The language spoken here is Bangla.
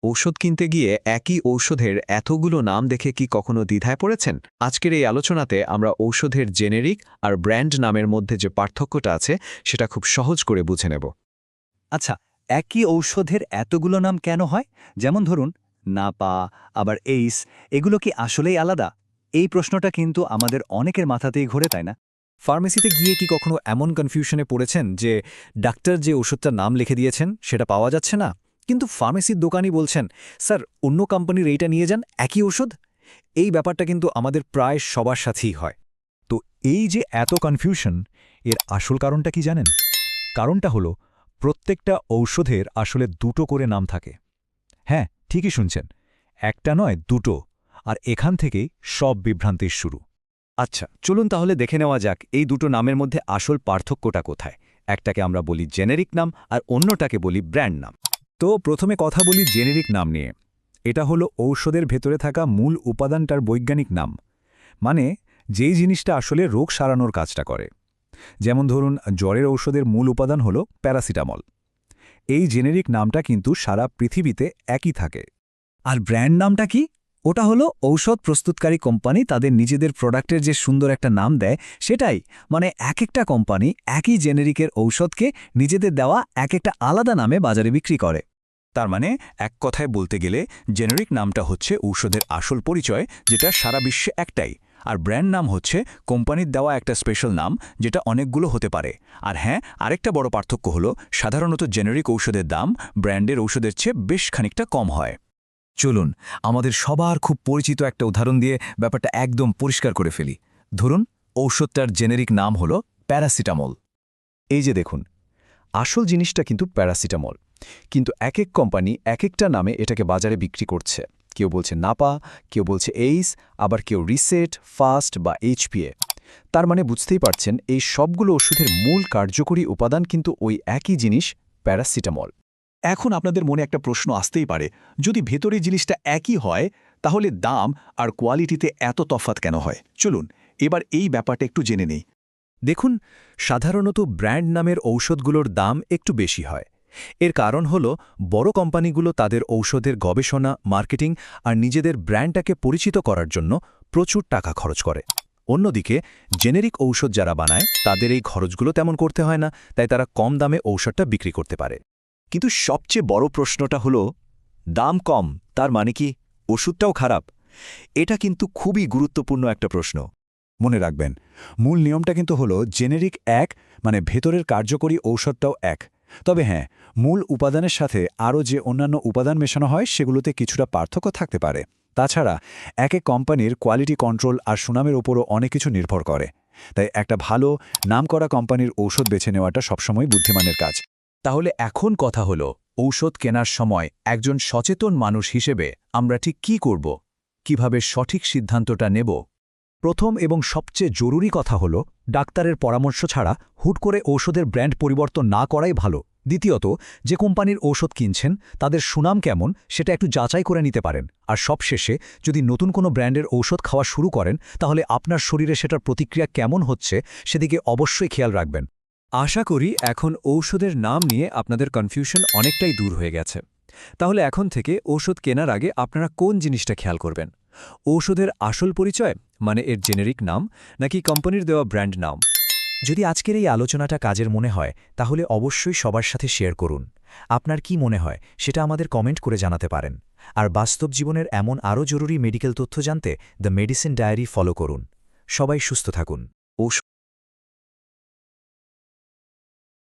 ঔষধ কিনতে গিয়ে একই ঔষধের এতগুলো নাম দেখে কি কখনো দ্বিধায় পড়েছেন? আজকের এই আলোচনাতে আমরা ঔষধের জেনেরিক আর ব্র্যান্ড নামের মধ্যে যে পার্থক্যটা আছে সেটা খুব সহজ করে বুঝে নেব। আচ্ছা, একই ঔষধের এতগুলো নাম কেন হয়? যেমন ধরুন, নাপা, আবার এইস, এগুলো কি আসলেই আলাদা? এই প্রশ্নটা কিন্তু আমাদের অনেকের মাথাতেই ঘোরে, তাই না? ফার্মেসিতে গিয়ে কি কখনো এমন কনফিউশনে পড়েছেন যে ডাক্তার যে ওষুধটার নাম লিখে দিয়েছেন সেটা পাওয়া যাচ্ছে না, কিন্তু ফার্মেসির দোকানি বলছেন স্যার অন্য কোম্পানির এইটা নিয়ে যান, একই ওষুধ? এই ব্যাপারটা কিন্তু আমাদের প্রায় সবার সাথেই হয়। তো এই যে এত কনফিউশন, এর আসল কারণটা কি জানেন? কারণটা হলো প্রত্যেকটা ঔষধের আসলে দুটো করে নাম থাকে। হ্যাঁ, ঠিকই শুনছেন, একটা নয় দুটো, আর এখান থেকেই সব বিভ্রান্তির শুরু। আচ্ছা, চলুন তাহলে দেখে নেওয়া যাক এই দুটো নামের মধ্যে আসল পার্থক্যটা কোথায়। একটাকে আমরা বলি জেনেরিক নাম আর অন্যটাকে বলি ব্র্যান্ড নাম। তো প্রথমে কথা বলি জেনেরিক নাম নিয়ে। এটা হলো ঔষধের ভেতরে থাকা মূল উপাদানটার বৈজ্ঞানিক নাম, মানে যেই জিনিসটা আসলে রোগ সারানোর কাজটা করে। যেমন ধরুন, জ্বরের ঔষধের মূল উপাদান হলো প্যারাসিটামল। এই জেনেরিক নামটা কিন্তু সারা পৃথিবীতে একই থাকে। আর ব্র্যান্ড নামটা কি? ওটা হলো ঔষধ প্রস্তুতকারী কোম্পানি তাদের নিজেদের প্রোডাক্টের যে সুন্দর একটা নাম দেয় সেটাই। মানে এক একটা কোম্পানি একই জেনেরিকের ঔষধকে নিজেদের দেওয়া এক একটা আলাদা নামে বাজারে বিক্রি করে। তার মানে এক কথায় বলতে গেলে জেনেরিক নামটা হচ্ছে ঔষধের আসল পরিচয়, যেটা সারা বিশ্বে একটাই। আর ব্র্যান্ড নাম হচ্ছে কোম্পানির দেওয়া একটা স্পেশাল নাম, যেটা অনেকগুলো হতে পারে। আর হ্যাঁ, আরেকটা বড় পার্থক্য হলো সাধারণত জেনেরিক ঔষধের দাম ব্র্যান্ডের ঔষধের চেয়ে বেশ খানিকটা কম হয়। চলুন আমাদের সবার খুব পরিচিত একটা উদাহরণ দিয়ে ব্যাপারটা একদম পরিষ্কার করে ফেলি। ধরুন, ঔষধটার জেনেরিক নাম হলো প্যারাসিটামল। এই যে দেখুন, আসল জিনিসটা কিন্তু প্যারাসিটামল, কিন্তু এক এক কোম্পানি এক একটা নামে এটাকে বাজারে বিক্রি করছে। কেউ বলছে নাপা, কেউ বলছে এইস, আবার কেউ রিসেট, ফাস্ট বা এইচপিএ। তার মানে বুঝতেই পারছেন, এই সবগুলো ওষুধের মূল কার্যকরী উপাদান কিন্তু ওই একই জিনিস, প্যারাসিটামল। এখন আপনাদের মনে একটা প্রশ্ন আসতেই পারে, যদি ভেতরের জিনিসটা একই হয় তাহলে দাম আর কোয়ালিটিতে এত তফাৎ কেন হয়? চলুন এবার এই ব্যাপারটা একটু জেনে নেই। দেখুন, সাধারণত ব্র্যান্ড নামের ঔষধগুলোর দাম একটু বেশি হয়। এর কারণ হল বড় কোম্পানিগুলো তাদের ঔষধের গবেষণা, মার্কেটিং আর নিজেদের ব্র্যান্ডটাকে পরিচিত করার জন্য প্রচুর টাকা খরচ করে। অন্যদিকে জেনেরিক ঔষধ যারা বানায় তাদের এই খরচগুলো তেমন করতে হয় না, তাই তারা কম দামে ঔষধটা বিক্রি করতে পারে। কিন্তু সবচেয়ে বড় প্রশ্নটা হলো, দাম কম তার মানে কি ওষুধটাও খারাপ? এটা কিন্তু খুবই গুরুত্বপূর্ণ একটা প্রশ্ন। মনে রাখবেন, মূল নিয়মটা কিন্তু হলো জেনেরিক এক, মানে ভেতরের কার্যকরী ঔষধটাও এক। তবে হ্যাঁ, মূল উপাদানের সাথে আরও যে অন্যান্য উপাদান মেশানো হয় সেগুলোতে কিছুটা পার্থক্য থাকতে পারে। তাছাড়া এক এক কোম্পানির কোয়ালিটি কন্ট্রোল আর সুনামের ওপরও অনেক কিছু নির্ভর করে। তাই একটা ভালো নামকরা কোম্পানির ঔষধ বেছে নেওয়াটা সবসময় বুদ্ধিমানের কাজ। তাহলে এখন কথা হলো, ঔষধ কেনার সময় একজন সচেতন মানুষ হিসেবে আমরা ঠিক কী করব? কিভাবে সঠিক সিদ্ধান্তটা নেব? প্রথম এবং সবচেয়ে জরুরি কথা হল, ডাক্তারের পরামর্শ ছাড়া হুট করে ঔষধের ব্র্যান্ড পরিবর্তন না করাই ভালো। দ্বিতীয়ত, যে কোম্পানির ঔষধ কিনছেন তাদের সুনাম কেমন সেটা একটু যাচাই করে নিতে পারেন। আর সবশেষে, যদি নতুন কোনো ব্র্যান্ডের ঔষধ খাওয়া শুরু করেন তাহলে আপনার শরীরে সেটার প্রতিক্রিয়া কেমন হচ্ছে সেদিকে অবশ্যই খেয়াল রাখবেন। আশা করি এখন ঔষধের নাম নিয়ে আপনাদের কনফিউশন অনেকটাই দূর হয়ে গেছে। তাহলে এখন থেকে ঔষধ কেনার আগে আপনারা কোন জিনিসটা খেয়াল করবেন? ঔষধের আসল পরিচয়, মানে এর জেনেরিক নাম, নাকি কোম্পানির দেওয়া ব্র্যান্ড নাম? যদি আজকের এই আলোচনাটা কাজের মনে হয় তাহলে অবশ্যই সবার সাথে শেয়ার করুন। আপনার কি মনে হয় সেটা আমাদের কমেন্ট করে জানাতে পারেন। আর বাস্তব জীবনের এমন আরও জরুরি মেডিকেল তথ্য জানতে দ্য মেডিসিন ডায়েরি ফলো করুন। সবাই সুস্থ থাকুন।